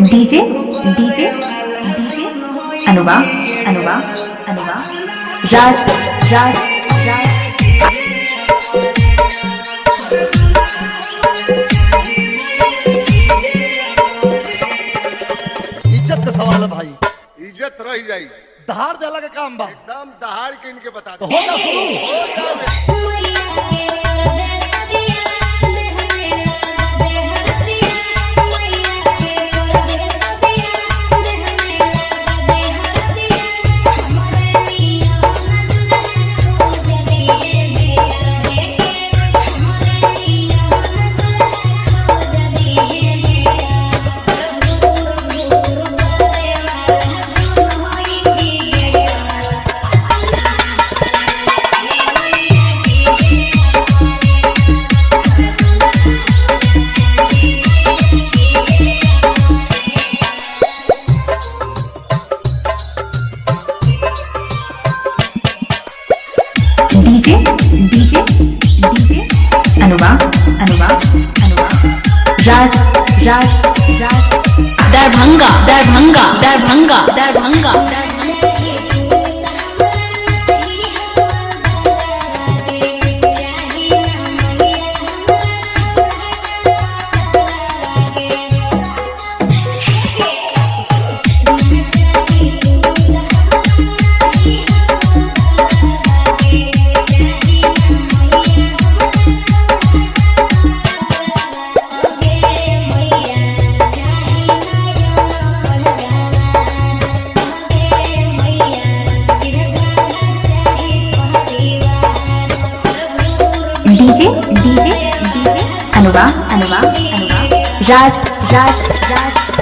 DJ DJ DJ अनुवा अनुवा अनुवा राज राज राज इज्जत का सवाल है भाई। इज्जत रह जाई। दहाड़ देला का काम बा। एकदम दहाड़ के इनके बता तो होगा शुरू। डीजे डीजे डीजे अनुवा अनुवा अनुवा Raj Raj Raj Darbhanga Darbhanga Darbhanga Darbhanga DJ DJ DJ अनुवा अनुवा अनुवा राज राज राज